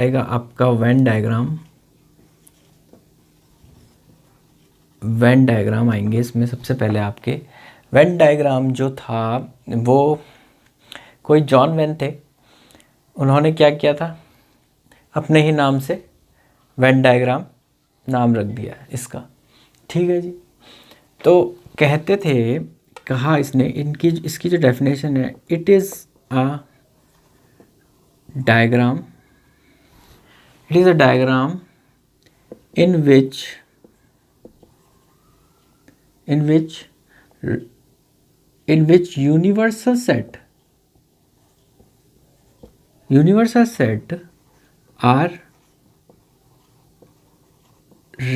आएगा आपका Venn diagram आएंगे इसमें। सबसे पहले आपके वेन डायग्राम जो था वो कोई जॉन वेन थे, उन्होंने क्या किया था, अपने ही नाम से वेन डायग्राम नाम रख दिया इसका। ठीक है जी। तो कहते थे, कहा इसने, इसकी जो डेफिनेशन है, it is a diagram in which universal set are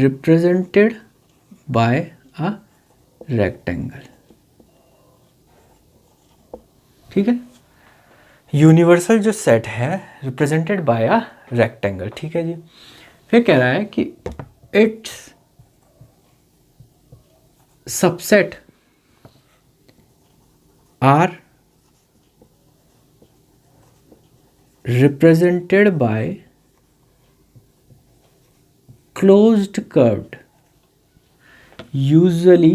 represented by a rectangle। ठीक है, यूनिवर्सल जो सेट है रिप्रेजेंटेड बाय अ रेक्टेंगल। ठीक है जी। फिर कह रहा है कि it's subset are represented by closed curved, usually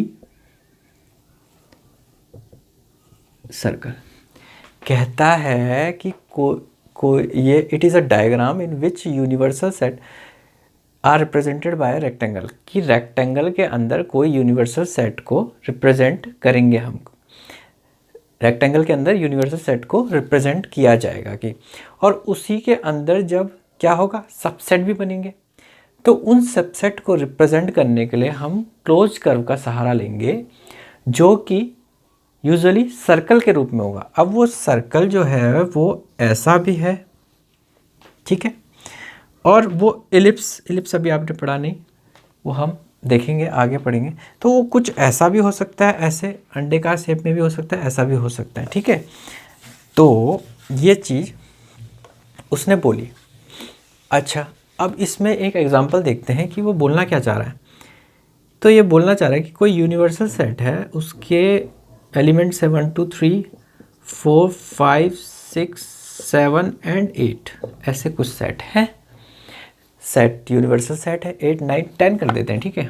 circle। कहता है कि ये it is a diagram in which universal set are represented by rectangle, कि रेक्टेंगल के अंदर कोई यूनिवर्सल सेट को रिप्रेजेंट करेंगे हम, रेक्टेंगल के अंदर यूनिवर्सल सेट को रिप्रेजेंट किया जाएगा कि, और उसी के अंदर जब क्या होगा, सबसेट भी बनेंगे। तो उन सबसेट को रिप्रेजेंट करने के लिए हम क्लोज कर्व का सहारा लेंगे, जो कि यूजुअली सर्कल के रूप में होगा। अब वो सर्कल जो है वो ऐसा भी है, ठीक है, और वो इलिप्स अभी आपने पढ़ा नहीं, वो हम देखेंगे, आगे पढ़ेंगे। तो वो कुछ ऐसा भी हो सकता है, ऐसे अंडे का शेप में भी हो सकता है, ऐसा भी हो सकता है। ठीक है, तो ये चीज़ उसने बोली। अच्छा, अब इसमें एक एग्जांपल देखते हैं कि वो बोलना क्या चाह रहा है। तो ये बोलना चाह रहा है कि कोई यूनिवर्सल सेट है, उसके एलिमेंट्स है 1 2 3 4 5 6 7 एंड 8, ऐसे कुछ सेट है। सेट यूनिवर्सल सेट है, 8 9 10 कर देते हैं। ठीक है,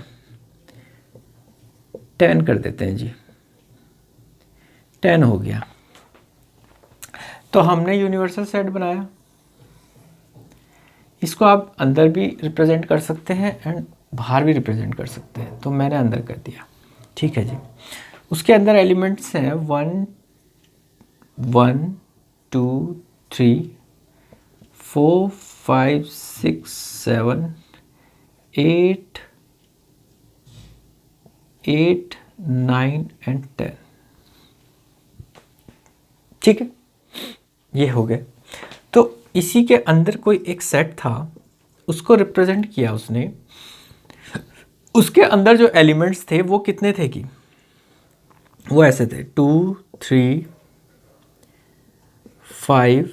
10 कर देते हैं जी, 10 हो गया। तो हमने यूनिवर्सल सेट बनाया, इसको आप अंदर भी रिप्रेजेंट कर सकते हैं एंड बाहर भी रिप्रेजेंट कर सकते हैं। तो मैंने अंदर कर दिया। ठीक है जी। उसके अंदर एलिमेंट्स हैं 1 1 2 3 4 5 6 7 8 8 9 एंड 10। ठीक है, ये हो गए। तो इसी के अंदर कोई एक सेट था, उसको रिप्रेजेंट किया उसने। उसके अंदर जो एलिमेंट्स थे वो कितने थे कि वो ऐसे थे 2 3 5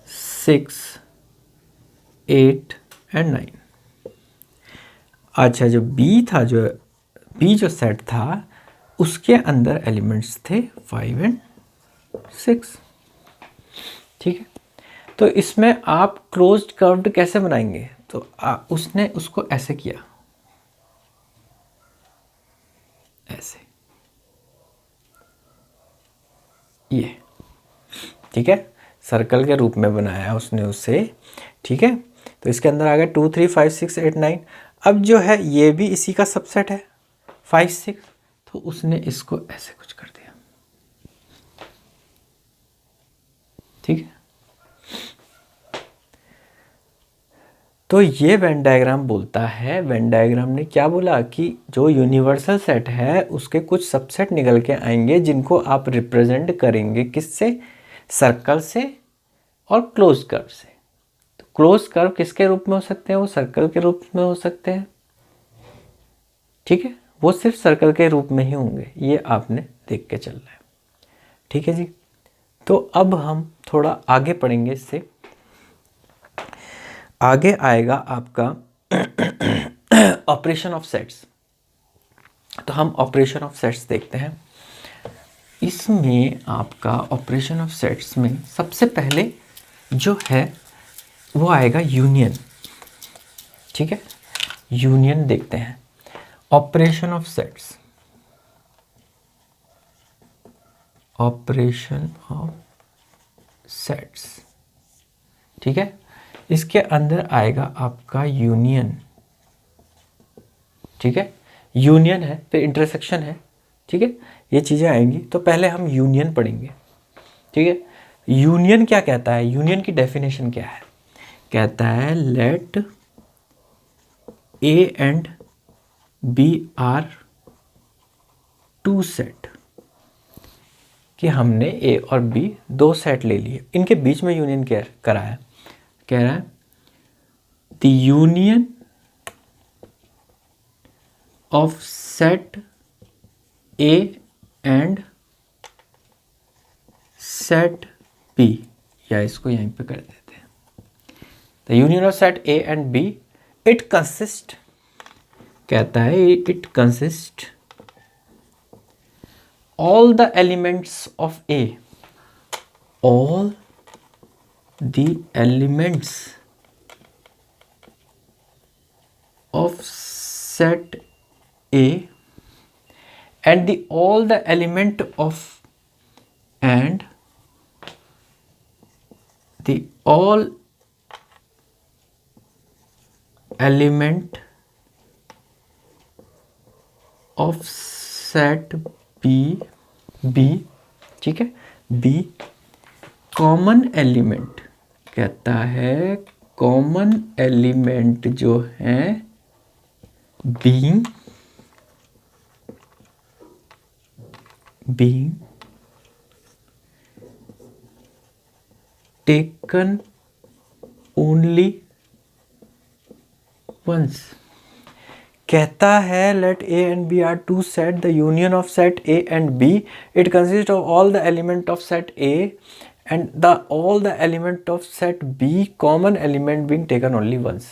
6 8 एंड 9। अच्छा, जो बी जो सेट था उसके अंदर एलिमेंट्स थे 5 एंड 6। ठीक है, तो इसमें आप क्लोज्ड कर्व्ड कैसे बनाएंगे? तो उसने उसको ऐसे किया, ऐसे, ये। ठीक है, सर्कल के रूप में बनाया उसने उसे। ठीक है, तो इसके अंदर आ गया 2 3 5 6 8 9। अब जो है ये भी इसी का सबसेट है 5 6, तो उसने इसको ऐसे कुछ कर दिया। ठीक है, तो ये वेन डायग्राम बोलता है, वेन डायग्राम ने क्या बोला कि जो यूनिवर्सल सेट है उसके कुछ सबसेट निकल के आएंगे, जिनको आप रिप्रेजेंट करेंगे किससे? सर्कल से और क्लोज कर्व से। तो क्लोज कर्व किसके रूप में हो सकते हैं? वो सर्कल के रूप में हो सकते हैं। ठीक है, वो सिर्फ सर्कल के रूप में ही होंगे, ये आपने देख के चलना है। ठीक है जी। तो अब हम थोड़ा आगे पढ़ेंगे, इससे आगे आएगा आपका ऑपरेशन ऑफ सेट्स। तो हम ऑपरेशन ऑफ सेट्स देखते हैं। इसमें आपका ऑपरेशन ऑफ सेट्स में सबसे पहले जो है वो आएगा यूनियन। ठीक है, यूनियन देखते हैं। Operation of sets, operation of sets, ठीक है, इसके अंदर आएगा आपका यूनियन। ठीक है, यूनियन है फिर इंटरसेक्शन है। ठीक है, ये चीज़ें आएंगी, तो पहले हम यूनियन पढ़ेंगे। ठीक है, यूनियन क्या कहता है, यूनियन की डेफिनेशन क्या है, कहता है let A and B are two set, कि हमने ए और बी दो सेट ले लिए, इनके बीच में यूनियन करा है। कह रहा है the union of set A and set B, या इसको यहीं पे कर देते हैं। The union of set A and B, it consist, कहता है it consist all the elements of A, all the elements of set A and all the element of and the all element of set B, ठीक है, B common element, कहता है common element जो है being taken only once, कहता है let A and B are two set, the union of set A and B, it consist of all the element of set A and the all the element of set B common element being taken only once.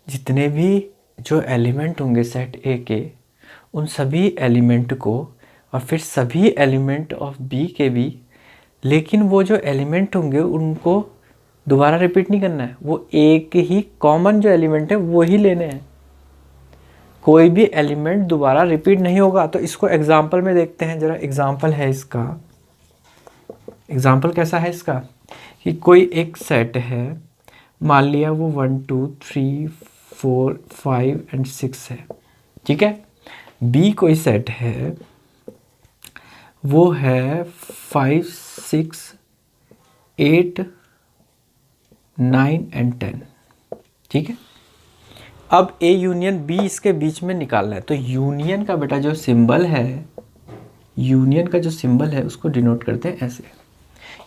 जितने भी जो element होंगे set ए के, उन सभी element को और फिर सभी एलिमेंट ऑफ बी के भी, लेकिन वो जो एलिमेंट होंगे उनको दोबारा रिपीट नहीं करना है, वो एक ही कॉमन जो एलिमेंट है वो ही लेने हैं, कोई भी एलिमेंट दोबारा रिपीट नहीं होगा। तो इसको एग्जाम्पल में देखते हैं जरा। एग्जाम्पल है इसका, एग्जाम्पल कैसा है इसका, कि कोई एक सेट है, मान लिया वो 1 2 3 4 5 एंड 6 है। ठीक है, बी कोई सेट है, वो है 5 6 8 9 एंड 10। ठीक है, अब ए यूनियन बी इसके बीच में निकालना है। तो यूनियन का बेटा जो सिंबल है, यूनियन का जो सिंबल है उसको डिनोट करते हैं ऐसे,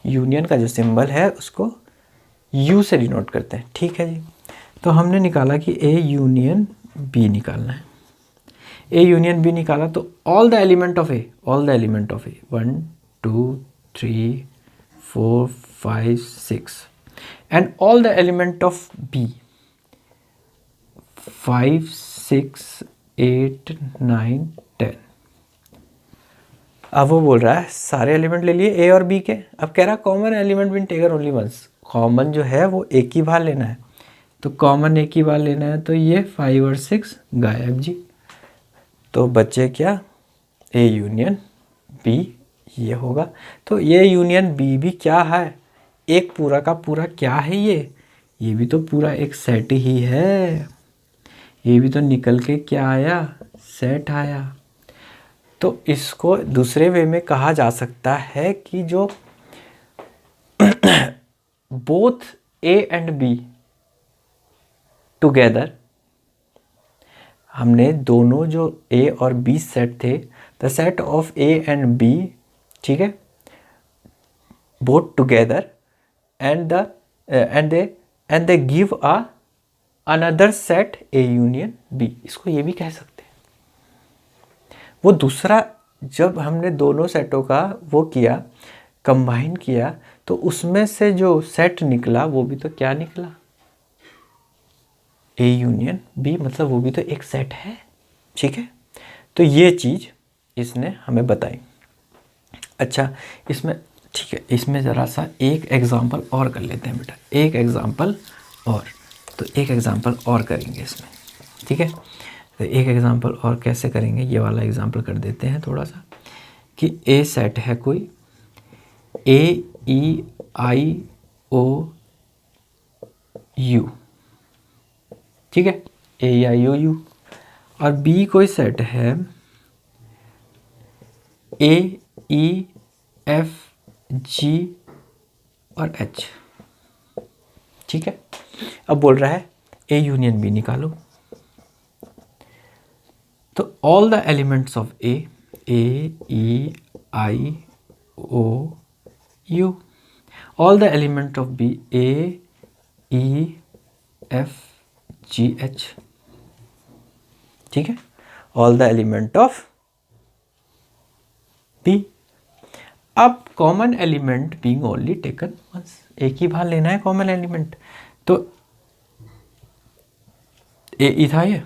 यूनियन का जो सिंबल है उसको यू से डिनोट करते हैं। ठीक है जी, तो हमने निकाला कि ए यूनियन बी निकालना है। ए यूनियन बी निकाला तो all the element of A, all the element of A 1 2 3 4 5 6 and all the element of B 5 6 8 9 10। अब वो बोल रहा है सारे एलिमेंट ले लिए ए और बी के, अब कह रहा है common element being taken only once, common जो है वो एक ही बार लेना है। तो कॉमन एक ही बार लेना है, तो ये 5 और 6 गायब जी। तो बचे क्या, ए यूनियन बी, ये होगा। तो ये यूनियन बी भी क्या है, एक पूरा का पूरा क्या है, ये भी तो पूरा एक सेट ही है, ये भी तो निकल के क्या आया, सेट आया। तो इसको दूसरे वे में कहा जा सकता है कि जो both A and B together, हमने दोनों जो ए और बी सेट थे, the set of A and B, ठीक है, both together and they give a another set A union B, इसको ये भी कह सकते हैं। वो दूसरा, जब हमने दोनों सेटों का वो किया, कंबाइन किया, तो उसमें से जो सेट निकला वो भी तो क्या निकला, ए यूनियन बी, मतलब वो भी तो एक सेट है। ठीक है, तो ये चीज़ इसने हमें बताई। अच्छा, इसमें ठीक है, इसमें ज़रा सा एक एग्ज़ाम्पल और कर लेते हैं बेटा, एक एग्ज़ाम्पल और, तो एक एग्ज़ाम्पल और करेंगे इसमें, ठीक है। तो एक एग्ज़ाम्पल और कैसे करेंगे, ये वाला एग्ज़ाम्पल कर देते हैं थोड़ा सा, कि ए सेट है कोई, ए ई आई ओ यू, ठीक है, ए ई आई ओ यू, और बी कोई सेट है ए ई एफ जी और एच, ठीक है। अब बोल रहा है ए यूनियन बी निकालो, तो all the elements of A E I O U, all the element of B A E F G H, ठीक है, all the element of B. अब common element being only taken once, एक ही बार लेना है common element, तो ए ई था, ये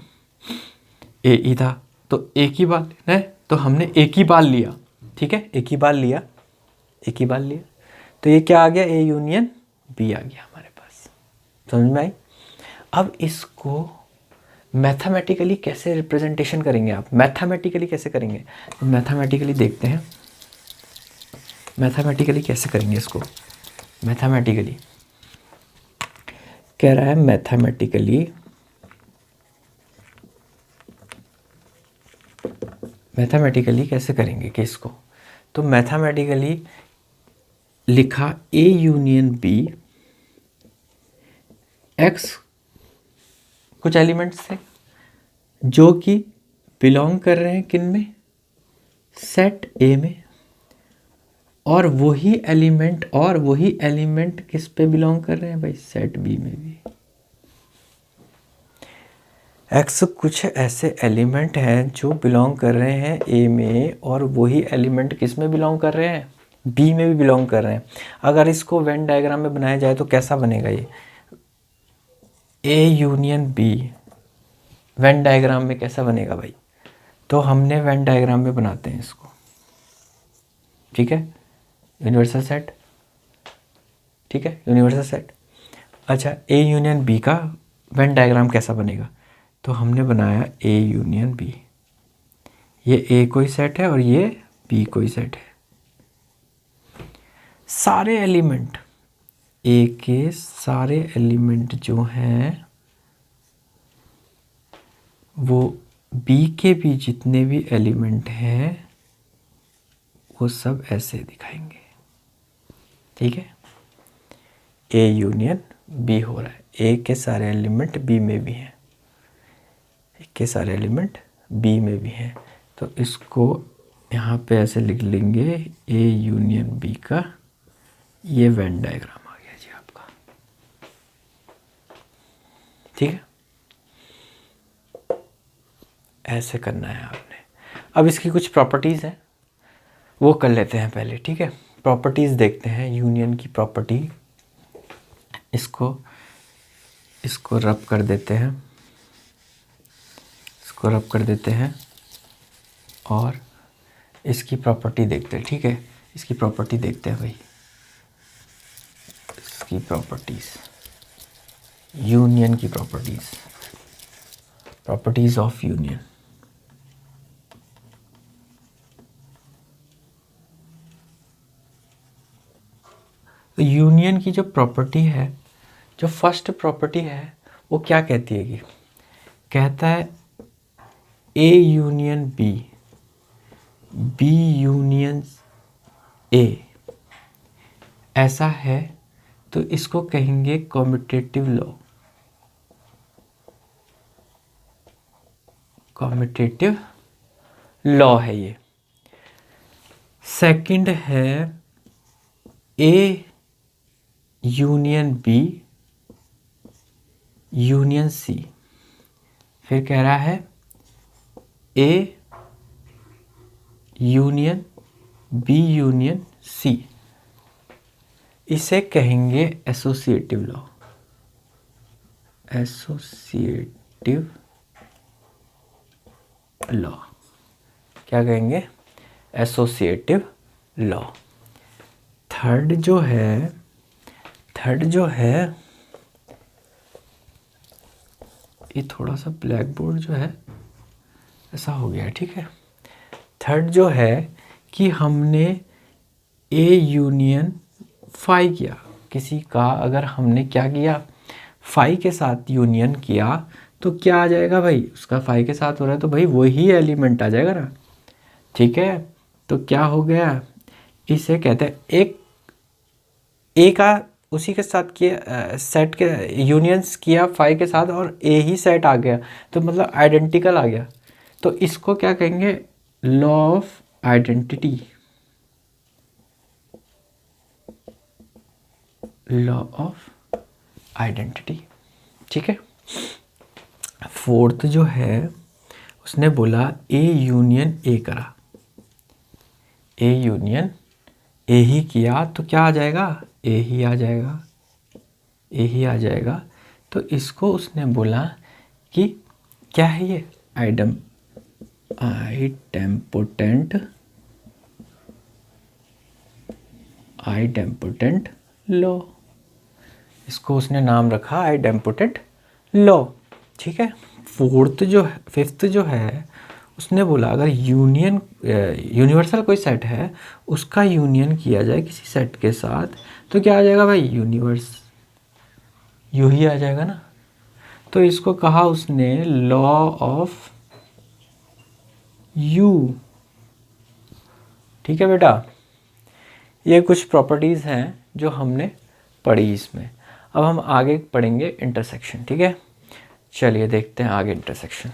ए ई था, तो एक ही बार लेना है, तो हमने एक ही बार लिया, ठीक है, एक ही बार लिया, एक ही बार लिया, तो ये क्या आ गया, ए यूनियन बी आ गया हमारे पास, समझ में आई। अब इसको मैथमेटिकली कैसे रिप्रेजेंटेशन करेंगे आप, मैथमेटिकली कैसे करेंगे, तो मैथमेटिकली देखते हैं, मैथमेटिकली कैसे करेंगे इसको। मैथमेटिकली कह रहा है, मैथमेटिकली कैसे करेंगे केस को, तो मैथमेटिकली लिखा ए यूनियन बी, एक्स कुछ एलिमेंट्स थे जो कि बिलोंग कर रहे हैं किन में, सेट ए में, और वही एलिमेंट किस पे बिलोंग कर रहे हैं भाई, सेट बी में भी। एक्स कुछ ऐसे एलिमेंट हैं जो बिलोंग कर रहे हैं ए में, और वही एलिमेंट किस में बिलोंग कर रहे हैं, बी में भी बिलोंग कर रहे हैं। अगर इसको वेन डायग्राम में बनाया जाए तो कैसा बनेगा, ये A union B Venn diagram में कैसा बनेगा भाई, तो हमने वेन डायग्राम में बनाते हैं इसको, ठीक है, यूनिवर्सल सेट, ठीक है, यूनिवर्सल सेट। अच्छा, ए यूनियन बी का वेन डायग्राम कैसा बनेगा, तो हमने बनाया ए यूनियन बी, ये ए कोई सेट है और ये बी कोई सेट है, सारे एलिमेंट ए के सारे एलिमेंट जो हैं वो बी के भी जितने भी एलिमेंट हैं वो सब ऐसे दिखाएंगे, ठीक है, ए यूनियन बी हो रहा है, ए के सारे एलिमेंट बी में भी हैं, ए के सारे एलिमेंट बी में भी हैं, तो इसको यहाँ पे ऐसे लिख लेंगे, ए यूनियन बी का ये वेन डायग्राम आ गया जी आपका, ठीक है, ऐसे करना है आपने। अब इसकी कुछ प्रॉपर्टीज़ हैं वो कर लेते हैं पहले, ठीक है, प्रॉपर्टीज़ देखते हैं यूनियन की प्रॉपर्टी, इसको रब कर देते हैं, इसको रब कर देते हैं और इसकी प्रॉपर्टी देखते हैं, ठीक है, इसकी प्रॉपर्टी देखते हैं भाई, इसकी प्रॉपर्टीज़, यूनियन की प्रॉपर्टीज़ ऑफ यूनियन। तो यूनियन की जो प्रॉपर्टी है, जो फर्स्ट प्रॉपर्टी है वो क्या कहती है कि कहता है A union B, B union A ऐसा है, तो इसको कहेंगे कॉम्यूटेटिव लॉ, कॉम्यूटेटिव लॉ है ये। सेकंड है A union B union C, फिर कह रहा है A union B union C, इसे कहेंगे एसोसिएटिव लॉ, एसोसिएटिव लॉ, क्या कहेंगे, एसोसिएटिव लॉ। थर्ड जो है ये थोड़ा सा ब्लैक बोर्ड जो है ऐसा हो गया है, ठीक है। थर्ड जो है कि हमने ए यूनियन फाई किया, किसी का अगर हमने क्या किया, फाई के साथ यूनियन किया तो क्या आ जाएगा भाई, उसका फाई के साथ हो रहा है तो भाई वही एलिमेंट आ जाएगा ना, ठीक है। तो क्या हो गया, इसे कहते हैं एक ए का उसी के साथ किया, सेट के यूनियंस किया फाई के साथ और ए ही सेट आ गया तो मतलब आइडेंटिकल आ गया, तो इसको क्या कहेंगे, law of identity, law of identity, ठीक है। फोर्थ जो है उसने बोला ए यूनियन ए करा, ए यूनियन ए ही किया तो क्या आ जाएगा, ए ही आ जाएगा, ए ही आ जाएगा। तो इसको उसने बोला कि क्या है ये, आइडेम्पोटेंट लॉ, इसको उसने नाम रखा आइडेम्पोटेंट लॉ, ठीक है। फिफ्थ जो है उसने बोला अगर यूनिवर्सल कोई सेट है उसका यूनियन किया जाए किसी सेट के साथ तो क्या आ जाएगा भाई, यूनिवर्स यू ही आ जाएगा ना। तो इसको कहा उसने लॉ ऑफ यू, ठीक है बेटा। ये कुछ प्रॉपर्टीज़ हैं जो हमने पढ़ी इसमें। अब हम आगे पढ़ेंगे इंटरसेक्शन, ठीक है। चलिए देखते हैं आगे इंटरसेक्शन।